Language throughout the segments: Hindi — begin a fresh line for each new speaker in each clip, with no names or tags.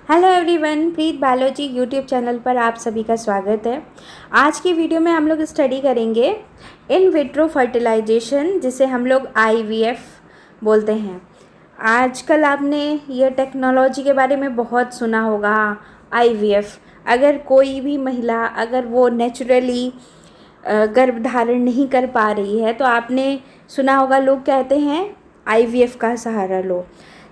हेलो एवरीवन, प्रीत बायोलॉजी यूट्यूब चैनल पर आप सभी का स्वागत है। आज की वीडियो में हम लोग स्टडी करेंगे इन विट्रो फर्टिलाइजेशन, जिसे हम लोग आईवीएफ बोलते हैं। आजकल आपने ये टेक्नोलॉजी के बारे में बहुत सुना होगा। आईवीएफ, अगर कोई भी महिला अगर वो नेचुरली गर्भधारण नहीं कर पा रही है तो आपने सुना होगा, लोग कहते हैं आईवीएफ का सहारा लो।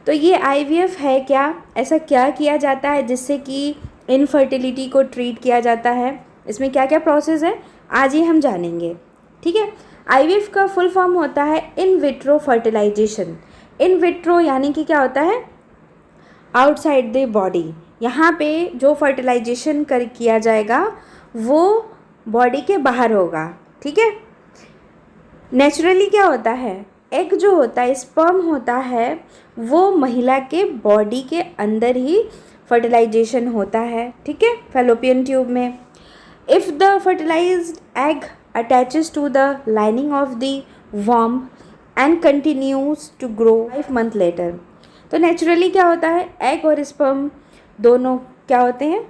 तो ये आईवीएफ है क्या, ऐसा क्या किया जाता है जिससे कि इनफर्टिलिटी को ट्रीट किया जाता है, इसमें क्या क्या प्रोसेस है, आज ये हम जानेंगे। ठीक है। आईवीएफ का फुल फॉर्म होता है in vitro fertilization. In vitro यानी कि क्या होता है, आउटसाइड द बॉडी। यहाँ पे जो फर्टिलाइजेशन किया जाएगा वो बॉडी के बाहर होगा। ठीक है। नेचुरली क्या होता है, एग जो होता है, स्पर्म होता है, वो महिला के बॉडी के अंदर ही फर्टिलाइजेशन होता है। ठीक है, फैलोपियन ट्यूब में। If the fertilized egg attaches to the lining of the वर्म and continues to grow 5 month later. तो नेचुरली क्या होता है, एग और स्पर्म दोनों क्या होते हैं,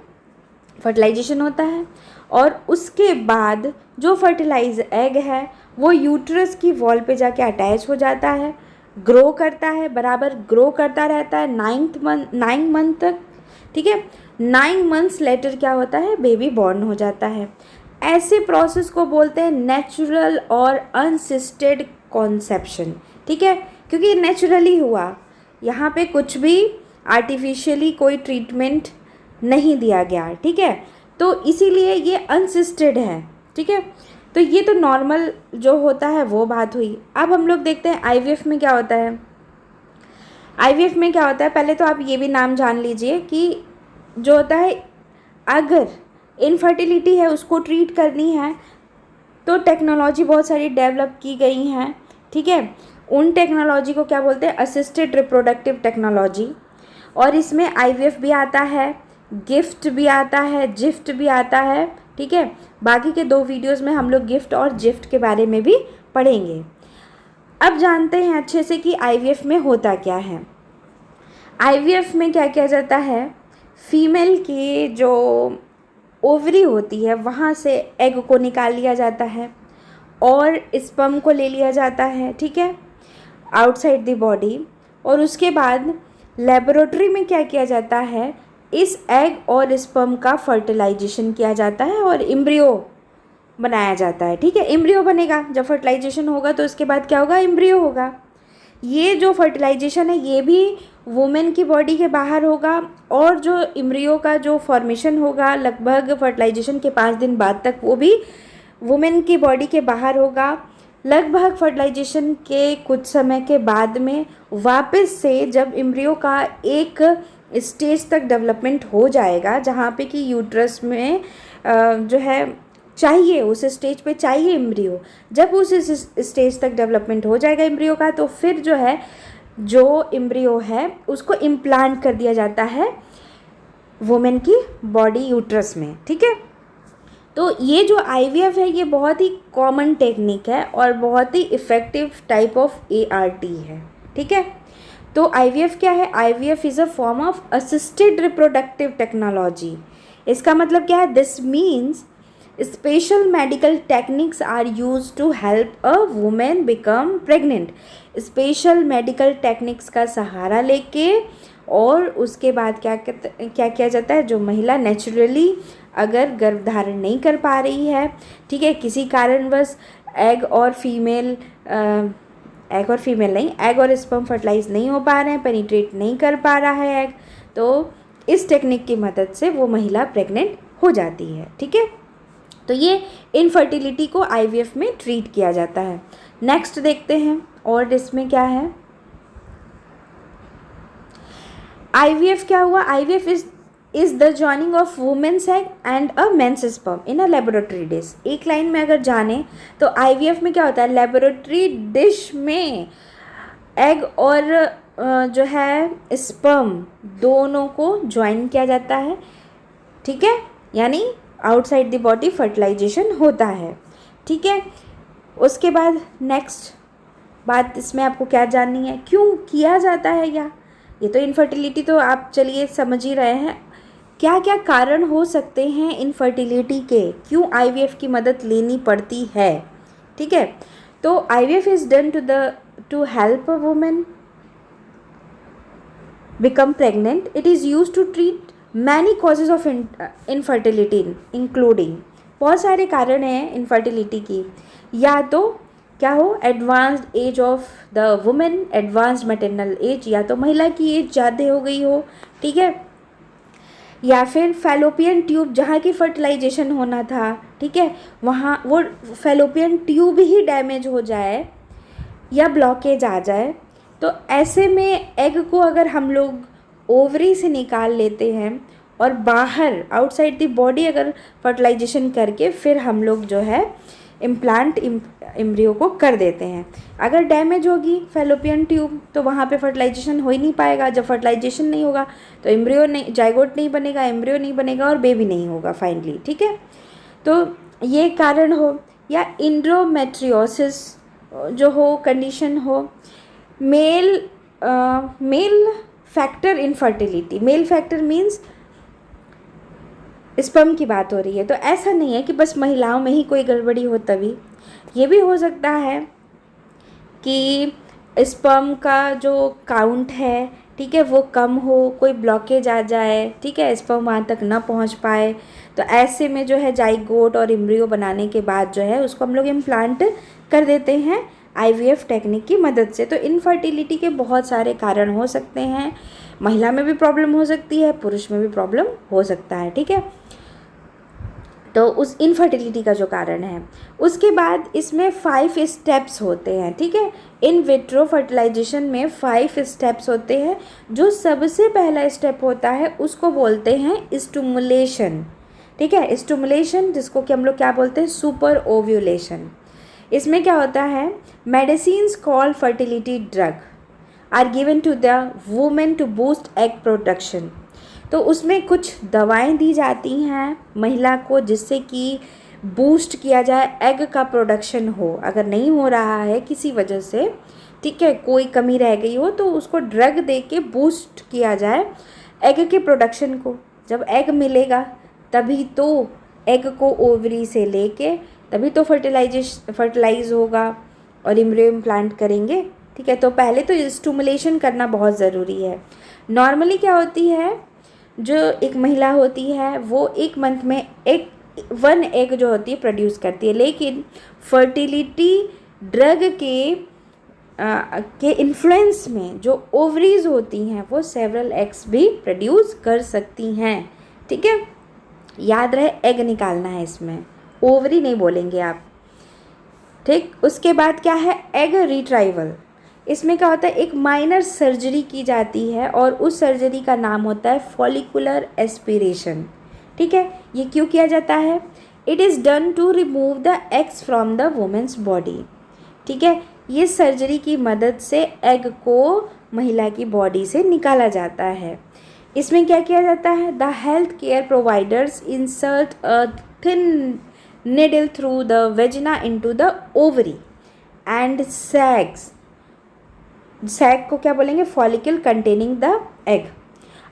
फर्टिलाइजेशन होता है, और उसके बाद जो फर्टिलाइज एग है वो यूट्रस की वॉल पे जाके अटैच हो जाता है, ग्रो करता है, बराबर ग्रो करता रहता है 9 मंथ तक। ठीक है। 9 मंथ्स लेटर क्या होता है, बेबी बॉर्न हो जाता है। ऐसे प्रोसेस को बोलते हैं नेचुरल और अनसिस्टेड कॉन्सेप्शन। ठीक है, क्योंकि नेचुरली हुआ, यहाँ पे कुछ भी आर्टिफिशियली कोई ट्रीटमेंट नहीं दिया गया। ठीक है, तो इसीलिए ये अनसिस्टेड है। ठीक है, तो ये तो नॉर्मल जो होता है वो बात हुई। अब हम लोग देखते हैं आईवीएफ में क्या होता है। आईवीएफ में क्या होता है, पहले तो आप ये भी नाम जान लीजिए कि जो होता है, अगर इनफर्टिलिटी है उसको ट्रीट करनी है तो टेक्नोलॉजी बहुत सारी डेवलप की गई हैं। ठीक है, उन टेक्नोलॉजी को क्या बोलते हैं, असिस्टेड रिप्रोडक्टिव टेक्नोलॉजी। और इसमें आईवीएफ भी आता है, गिफ्ट भी आता है, जिफ्ट भी आता है। ठीक है, बाकी के 2 वीडियोस में हम लोग गिफ्ट और जिफ्ट के बारे में भी पढ़ेंगे। अब जानते हैं अच्छे से कि आईवीएफ में होता क्या है। आईवीएफ में क्या किया जाता है, फीमेल की जो ओवरी होती है वहाँ से एग को निकाल लिया जाता है और स्पर्म को ले लिया जाता है। ठीक है, आउटसाइड द बॉडी। और उसके बाद लेबोरेटरी में क्या किया जाता है, इस एग और स्पर्म का फर्टिलाइजेशन किया जाता है और एम्ब्रियो बनाया जाता है। ठीक है, एम्ब्रियो बनेगा, जब फर्टिलाइजेशन होगा तो उसके बाद क्या होगा, एम्ब्रियो होगा। ये जो फर्टिलाइजेशन है ये भी वुमेन की बॉडी के बाहर होगा, और जो एम्ब्रियो का जो फॉर्मेशन होगा लगभग फर्टिलाइजेशन के 5 दिन बाद तक, वो भी वुमेन की बॉडी के बाहर होगा। लगभग फर्टिलाइजेशन के कुछ समय के बाद में वापस से जब एम्ब्रियो का एक स्टेज तक डेवलपमेंट हो जाएगा जहाँ पे कि यूट्रस में जो है चाहिए, उस स्टेज पे चाहिए एम्ब्रियो, जब उस स्टेज तक डेवलपमेंट हो जाएगा एम्ब्रियो का, तो फिर जो है जो एम्ब्रियो है उसको इम्प्लांट कर दिया जाता है वुमेन की बॉडी यूट्रस में। ठीक है, तो ये जो आईवीएफ है ये बहुत ही कॉमन टेक्निक है और बहुत ही इफ़ेक्टिव टाइप ऑफ एआरटी है। ठीक है, तो आईवीएफ क्या है, IVF is a form of assisted reproductive technology. इसका मतलब क्या है, this means special medical techniques are use to help a women become pregnant. Special medical techniques का सहारा लेके और उसके बाद क्या किया जाता है, जो महिला नेचुरली अगर गर्भधारण नहीं कर पा रही है, ठीक है, किसी कारणवश एग और फीमेल नहीं, एग और स्पर्म फर्टिलाइज नहीं हो पा रहे हैं, पेनिट्रेट नहीं कर पा रहा है एग, तो इस टेक्निक की मदद से वो महिला प्रेग्नेंट हो जाती है। ठीक है, तो ये इनफर्टिलिटी को आईवीएफ में ट्रीट किया जाता है। नेक्स्ट देखते हैं, और इसमें क्या है, आईवीएफ क्या हुआ, IVF is the joining of women's egg and a men's sperm in a laboratory dish. एक लाइन में अगर जाने तो आईवीएफ में क्या होता है, लेबोरेटरी डिश में एग और जो है स्पर्म दोनों को ज्वाइन किया जाता है। ठीक है, यानी आउटसाइड द बॉडी फर्टिलाइजेशन होता है। ठीक है, उसके बाद नेक्स्ट बात इसमें आपको क्या जाननी है, क्यों किया जाता है या ये तो इनफर्टिलिटी तो आप चलिए समझ ही रहे हैं। क्या क्या कारण हो सकते हैं इनफर्टिलिटी के, क्यों आईवीएफ की मदद लेनी पड़ती है, ठीक है। तो IVF is done to help a women become pregnant. It is used to treat many causes of infertility including, बहुत सारे कारण हैं इनफर्टिलिटी की। या तो क्या हो, advanced age of the women, advanced maternal age, या तो महिला की एज ज़्यादा हो गई हो, ठीक है। या फिर फैलोपियन ट्यूब जहाँ की फर्टिलाइजेशन होना था, ठीक है, वहाँ वो फैलोपियन ट्यूब ही डैमेज हो जाए या ब्लॉकेज आ जाए। तो ऐसे में एग को अगर हम लोग ओवरी से निकाल लेते हैं और बाहर आउटसाइड द बॉडी अगर फर्टिलाइजेशन करके फिर हम लोग जो है इम्प्लांट एम्ब्रियो को कर देते हैं। अगर डैमेज होगी फैलोपियन ट्यूब तो वहाँ पे फर्टिलाइजेशन हो ही नहीं पाएगा। जब फर्टिलाइजेशन नहीं होगा तो एम्ब्रियो नहीं, जाइगोट नहीं बनेगा, एम्ब्रियो नहीं बनेगा और बेबी नहीं होगा फाइनली, ठीक है। तो ये कारण हो, या इंड्रोमेट्रियोसिस जो हो कंडीशन हो, mail factor infertility. Mail factor means sperm की बात हो रही है। तो ऐसा नहीं है कि बस महिलाओं में ही कोई गड़बड़ी हो, तभी ये भी हो सकता है कि स्पर्म का जो काउंट है, ठीक है, वो कम हो, कोई ब्लॉकेज आ जाए, ठीक है, स्पर्म वहाँ तक ना पहुँच पाए। तो ऐसे में जो है जाइगोट और एम्ब्रियो बनाने के बाद जो है उसको हम लोग इम्प्लांट कर देते हैं आईवीएफ टेक्निक की मदद से। तो इनफर्टिलिटी के बहुत सारे कारण हो सकते हैं, महिला में भी प्रॉब्लम हो सकती है, पुरुष में भी प्रॉब्लम हो सकता है, ठीक है। तो उस इनफर्टिलिटी का जो कारण है, उसके बाद इसमें 5 स्टेप्स होते हैं, ठीक है। इन विट्रो फर्टिलाइजेशन में 5 स्टेप्स होते हैं। जो सबसे पहला स्टेप होता है उसको बोलते हैं स्टिमुलेशन, ठीक है। स्टिमुलेशन जिसको कि हम लोग क्या बोलते हैं, सुपर ओव्यूलेशन। इसमें क्या होता है, medicines called fertility drug are given to the women to boost egg production. तो उसमें कुछ दवाएं दी जाती हैं महिला को जिससे कि बूस्ट किया जाए एग का प्रोडक्शन हो। अगर नहीं हो रहा है किसी वजह से, ठीक है, कोई कमी रह गई हो, तो उसको ड्रग दे के बूस्ट किया जाए एग के प्रोडक्शन को। जब एग मिलेगा तभी तो एग को ओवरी से लेके तभी तो फर्टिलाइज होगा और एम्ब्रियो इम्प्लांट करेंगे, ठीक है। तो पहले तो स्टिमुलेशन करना बहुत ज़रूरी है। नॉर्मली क्या होती है, जो एक महिला होती है वो एक मंथ में 1 एग जो होती है प्रोड्यूस करती है, लेकिन फर्टिलिटी ड्रग के इन्फ्लुएंस में जो ओवरीज होती हैं वो सेवरल एग्स भी प्रोड्यूस कर सकती हैं, ठीक है। याद रहे एग निकालना है इसमें, ओवरी नहीं बोलेंगे आप, ठीक। उसके बाद क्या है, एग रिट्राइवल। इसमें क्या होता है, एक माइनर सर्जरी की जाती है और उस सर्जरी का नाम होता है फॉलिकुलर एस्पिरेशन, ठीक है। ये क्यों किया जाता है, it is done to remove the eggs from the women's body, ठीक है। ये सर्जरी की मदद से एग को महिला की बॉडी से निकाला जाता है। इसमें क्या किया जाता है, the health care providers insert a thin needle through the vagina into the ovary and sacs को क्या बोलेंगे, फॉलिकल कंटेनिंग द एग।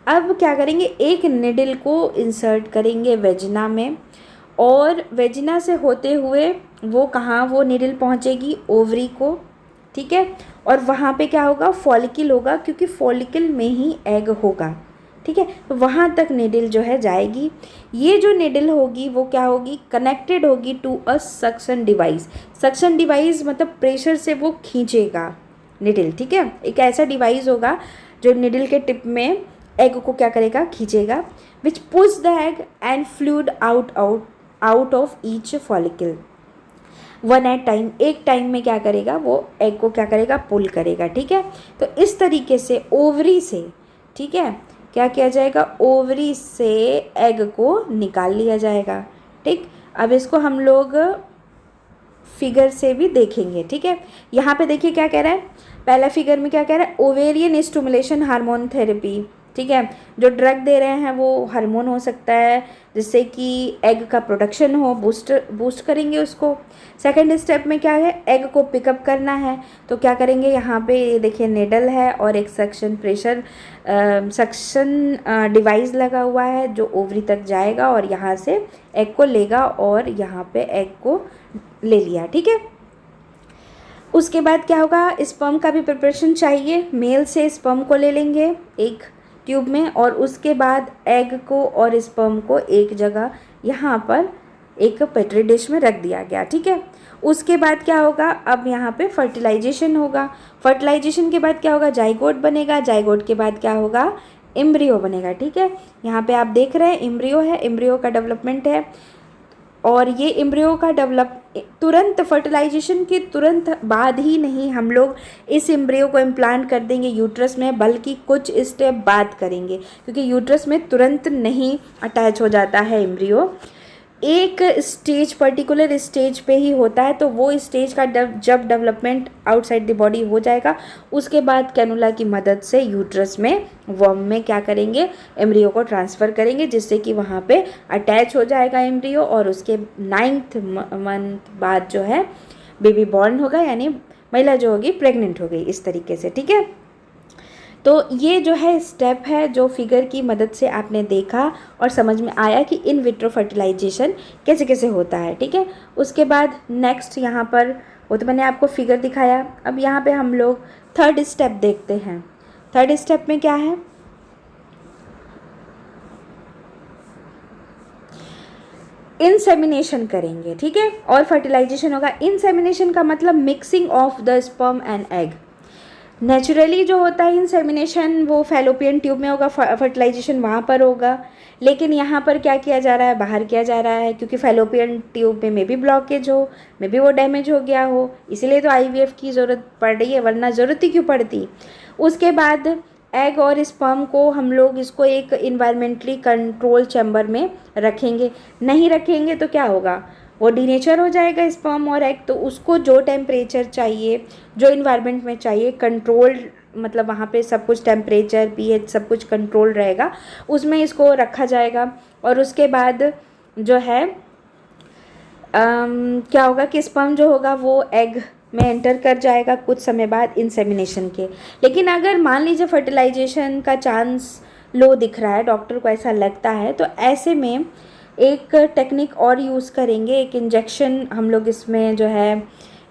अब क्या करेंगे, एक निडल को इंसर्ट करेंगे वेजिना में और वेजिना से होते हुए वो कहाँ, वो निडल पहुँचेगी ओवरी को, ठीक है। और वहाँ पे क्या होगा, फॉलिकल होगा, क्योंकि फॉलिकल में ही एग होगा, ठीक है। तो वहाँ तक निडल जो है जाएगी। ये जो निडल होगी वो क्या होगी, कनेक्टेड होगी to a suction device. Suction device मतलब प्रेशर से वो खींचेगा निडल, ठीक है। एक ऐसा डिवाइस होगा जो निडल के टिप में एग को क्या करेगा, खींचेगा, which push the egg and fluid out of each follicle one at time. एक टाइम में क्या करेगा, वो एग को क्या करेगा, पुल करेगा, ठीक है। तो इस तरीके से ओवरी से, ठीक है, क्या किया जाएगा, ओवरी से एग को निकाल लिया जाएगा, ठीक। अब इसको हम लोग फिगर से भी देखेंगे, ठीक है। यहाँ पे देखिए क्या कह रहा है, पहला फिगर में क्या कह रहा है, ओवेरियन स्टिमुलेशन हार्मोन थेरेपी, ठीक है। जो ड्रग दे रहे हैं वो हार्मोन हो सकता है जिससे कि एग का प्रोडक्शन हो, बूस्ट करेंगे उसको। सेकंड स्टेप में क्या है, एग को पिकअप करना है, तो क्या करेंगे, यहाँ पे ये देखिए नेडल है और एक सक्शन डिवाइस लगा हुआ है जो ओवरी तक जाएगा और यहाँ से एग को लेगा और यहाँ पे एग को ले लिया, ठीक है। उसके बाद क्या होगा, स्पर्म का भी प्रिपरेशन चाहिए। मेल से स्पर्म को ले लेंगे एक ट्यूब में और उसके बाद एग को और स्पर्म को एक जगह यहाँ पर एक पेट्री डिश में रख दिया गया, ठीक है। उसके बाद क्या होगा, अब यहाँ पे फर्टिलाइजेशन होगा। फर्टिलाइजेशन के बाद क्या होगा, जाइगोट बनेगा। जाइगोट के बाद क्या होगा, एम्ब्रियो बनेगा, ठीक है। यहाँ पे आप देख रहे हैं एम्ब्रियो है, एम्ब्रियो का डेवलपमेंट है। और ये एम्ब्रियो का तुरंत फर्टिलाइजेशन के तुरंत बाद ही नहीं हम लोग इस एम्ब्रियो को इम्प्लांट कर देंगे यूट्रस में, बल्कि कुछ स्टेप बाद करेंगे, क्योंकि यूट्रस में तुरंत नहीं अटैच हो जाता है एम्ब्रियो। एक स्टेज, पर्टिकुलर स्टेज पे ही होता है। तो वो स्टेज का जब डेवलपमेंट आउटसाइड द बॉडी हो जाएगा, उसके बाद कैनुला की मदद से यूट्रस में, वर्म में क्या करेंगे, एम्ब्रियो को ट्रांसफ़र करेंगे, जिससे कि वहाँ पे अटैच हो जाएगा एम्ब्रियो और उसके 9th मंथ बाद जो है बेबी बॉर्न होगा, यानी महिला जो होगी प्रेग्नेंट हो गई, इस तरीके से, ठीक है। तो ये जो है स्टेप है जो फिगर की मदद से आपने देखा और समझ में आया कि इन विट्रो फर्टिलाइजेशन कैसे कैसे होता है, ठीक है। उसके बाद नेक्स्ट यहाँ पर वो तो मैंने आपको फिगर दिखाया। अब यहाँ पे हम लोग थर्ड स्टेप देखते हैं। थर्ड स्टेप में क्या है, इंसेमिनेशन करेंगे, ठीक है, और फर्टिलाइजेशन होगा। इंसेमिनेशन का मतलब mixing of the sperm and egg. Naturally जो होता है इंसेमिनेशन वो फैलोपियन ट्यूब में होगा, फर्टिलाइजेशन वहाँ पर होगा। लेकिन यहाँ पर क्या किया जा रहा है, बाहर किया जा रहा है, क्योंकि फैलोपियन ट्यूब में भी ब्लॉकेज हो, में भी वो डैमेज हो गया हो, इसीलिए तो आईवीएफ की ज़रूरत पड़ रही है, वरना ज़रूरत ही क्यों पड़ती। उसके बाद एग और स्पर्म को हम लोग इसको एक इन्वायरमेंटली कंट्रोल चैम्बर में रखेंगे। नहीं रखेंगे तो क्या होगा, वो डीनेचर हो जाएगा स्पर्म और एग। तो उसको जो टेम्परेचर चाहिए, जो इन्वायरमेंट में चाहिए, कंट्रोल्ड, मतलब वहाँ पे सब कुछ टेम्परेचर, पीएच सब कुछ कंट्रोल रहेगा, उसमें इसको रखा जाएगा। और उसके बाद जो है क्या होगा कि स्पर्म जो होगा वो एग में एंटर कर जाएगा कुछ समय बाद इंसेमिनेशन के। लेकिन अगर मान लीजिए फर्टिलाइजेशन का चांस लो दिख रहा है, डॉक्टर को ऐसा लगता है, तो ऐसे में एक टेक्निक और यूज़ करेंगे। एक इंजेक्शन हम लोग इसमें जो है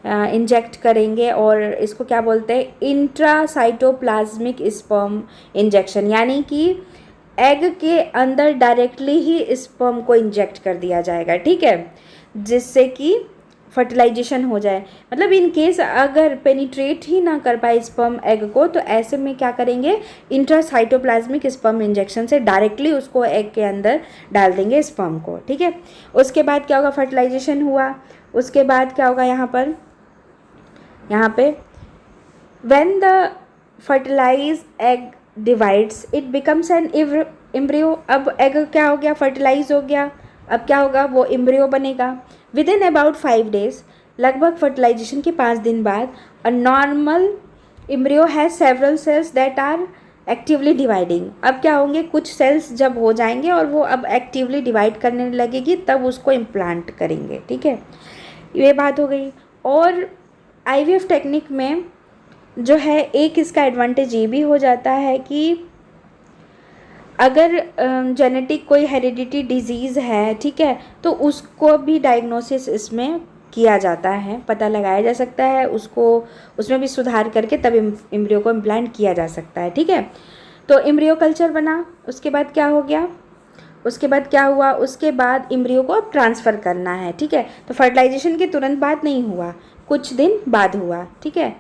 इंजेक्ट करेंगे और इसको क्या बोलते हैं, इंट्रासाइटोप्लाज्मिक स्पर्म इंजेक्शन, यानी कि एग के अंदर डायरेक्टली ही स्पर्म को इंजेक्ट कर दिया जाएगा, ठीक है, जिससे कि फर्टिलाइजेशन हो जाए। मतलब इन केस अगर पेनिट्रेट ही ना कर पाए स्पर्म एग को, तो ऐसे में क्या करेंगे, इंट्रासाइटोप्लाज्मिक स्पर्म इंजेक्शन से डायरेक्टली उसको एग के अंदर डाल देंगे स्पर्म को, ठीक है। उसके बाद क्या होगा, फर्टिलाइजेशन हुआ। उसके बाद क्या होगा, यहाँ पे when the fertilize egg divides it becomes an embryo. अब एग क्या हो गया, फर्टिलाइज हो गया, अब क्या होगा, वो एम्ब्रियो बनेगा। विद इन अबाउट 5 days, लगभग फर्टिलाइजेशन के 5 दिन बाद, a normal embryo has several cells that are actively dividing. अब क्या होंगे, कुछ सेल्स जब हो जाएंगे और वो अब एक्टिवली डिवाइड करने लगेगी, तब उसको इम्प्लांट करेंगे, ठीक है। ये बात हो गई। और आईवीएफ टेक्निक में जो है एक इसका एडवांटेज ये भी हो जाता है कि अगर जेनेटिक कोई हेरिडिटी डिजीज़ है, ठीक है, तो उसको भी डायग्नोसिस इसमें किया जाता है, पता लगाया जा सकता है, उसको उसमें भी सुधार करके तब एम्ब्रियो को इम्प्लांट किया जा सकता है, ठीक है। तो एम्ब्रियो कल्चर बना, उसके बाद क्या हो गया, उसके बाद क्या हुआ, उसके बाद एम्ब्रियो को अब ट्रांसफ़र करना है, ठीक है। तो फर्टिलाइजेशन के तुरंत बाद नहीं हुआ, कुछ दिन बाद हुआ, ठीक है।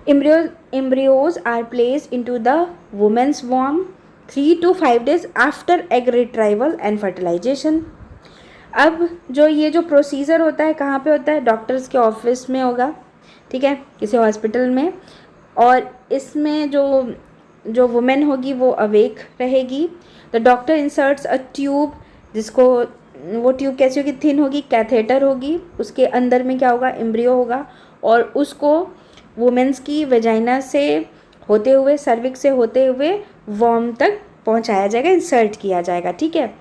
embryos are placed into the woman's womb 3 to 5 days after egg retrieval and fertilization। अब ये जो प्रोसीजर होता है कहाँ पे होता है, डॉक्टर्स के ऑफिस में होगा, ठीक है, किसी हॉस्पिटल में। और इसमें जो वुमेन होगी वो अवेक रहेगी। The doctor inserts a tube, जिसको वो ट्यूब कैसी होगी, थिन होगी, कैथेटर होगी, उसके अंदर में क्या होगा, एम्ब्रियो होगा, और उसको वुमेन्स की वेजाइना से होते हुए, सर्विक्स से होते हुए वॉर्म तक पहुंचाया जाएगा, इंसर्ट किया जाएगा। ठीक है,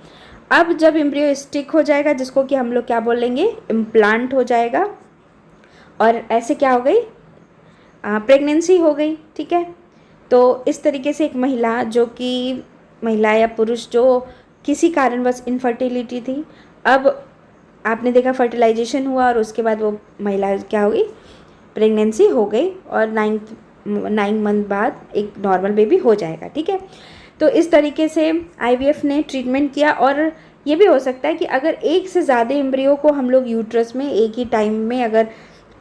अब जब एम्ब्रियो स्टिक हो जाएगा, जिसको कि हम लोग क्या बोलेंगे, इम्प्लांट हो जाएगा, और ऐसे क्या हो गई, प्रेगनेंसी हो गई। ठीक है, तो इस तरीके से एक महिला, जो कि महिला या पुरुष जो किसी कारणवश इनफर्टिलिटी थी, अब आपने देखा फर्टिलाइजेशन हुआ और उसके बाद वो महिला क्या हो गई, प्रेगनेंसी हो गई, और 9 मंथ बाद एक नॉर्मल बेबी हो जाएगा। ठीक है, तो इस तरीके से आईवीएफ ने ट्रीटमेंट किया। और ये भी हो सकता है कि अगर एक से ज़्यादा एम्ब्रियो को हम लोग यूट्रस में एक ही टाइम में अगर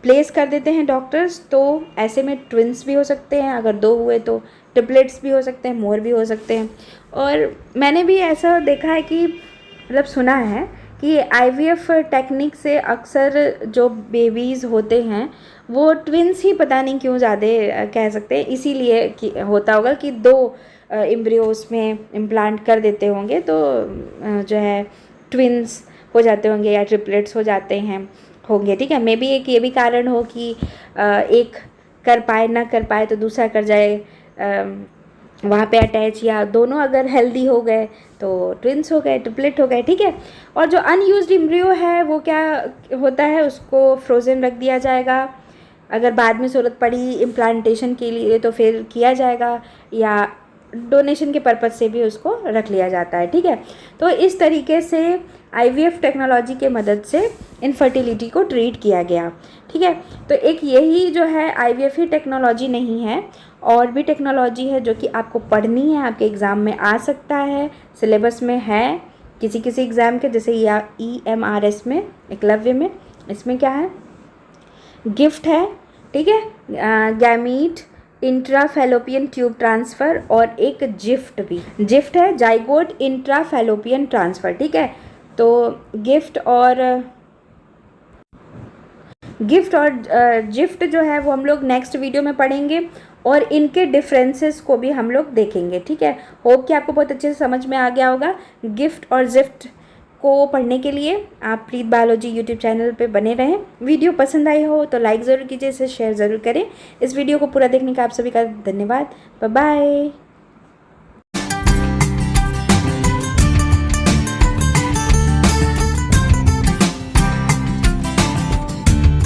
प्लेस कर देते हैं डॉक्टर्स, तो ऐसे में ट्विंस भी हो सकते हैं, अगर 2 हुए तो ट्रिपलेट्स भी हो सकते हैं, मोर भी हो सकते हैं। और मैंने भी ऐसा देखा है कि मतलब सुना है कि आईवीएफ टेक्निक से अक्सर जो बेबीज़ होते हैं वो ट्विंस ही पता नहीं क्यों ज़्यादा कह सकते हैं, इसीलिए कि होता होगा कि 2 एम्ब्रियोस में इम्प्लांट कर देते होंगे, तो जो है ट्विंस हो जाते होंगे या ट्रिपलेट्स हो जाते हैं होंगे। ठीक है, मे बी एक ये भी कारण हो कि एक कर पाए ना कर पाए तो दूसरा कर जाए वहाँ पे अटैच, या दोनों अगर हेल्दी हो गए तो ट्विंस हो गए, ट्रिपलेट हो गए। ठीक है, और जो अनयूज्ड एम्ब्रियो है वो क्या होता है, उसको फ्रोज़न रख दिया जाएगा, अगर बाद में ज़रूरत पड़ी इम्प्लांटेशन के लिए तो फिर किया जाएगा, या डोनेशन के पर्पज़ से भी उसको रख लिया जाता है। ठीक है, तो इस तरीके से आईवीएफ टेक्नोलॉजी के मदद से इनफर्टिलिटी को ट्रीट किया गया। ठीक है, तो एक यही जो है आईवीएफ ही टेक्नोलॉजी नहीं है, और भी टेक्नोलॉजी है जो कि आपको पढ़नी है, आपके एग्ज़ाम में आ सकता है, सिलेबस में है किसी किसी एग्ज़ाम के, जैसे या EMRS में, एकलव्य में, इसमें क्या है, गिफ्ट है। ठीक है, गैमीट इंट्राफेलोपियन ट्यूब ट्रांसफ़र, और एक जिफ्ट भी, जिफ्ट है जाइगोट इंट्राफेलोपियन ट्रांसफ़र। ठीक है, तो गिफ्ट और जिफ्ट जो है वो हम लोग नेक्स्ट वीडियो में पढ़ेंगे, और इनके डिफरेंसेस को भी हम लोग देखेंगे। ठीक है, होप कि आपको बहुत अच्छे से समझ में आ गया होगा। गिफ्ट और जिफ्ट को पढ़ने के लिए आप प्रीत बायोलॉजी यूट्यूब चैनल पे बने रहें। वीडियो पसंद आई हो तो लाइक ज़रूर कीजिए, इसे शेयर ज़रूर करें। इस वीडियो को पूरा देखने का आप सभी का धन्यवाद। Bye bye.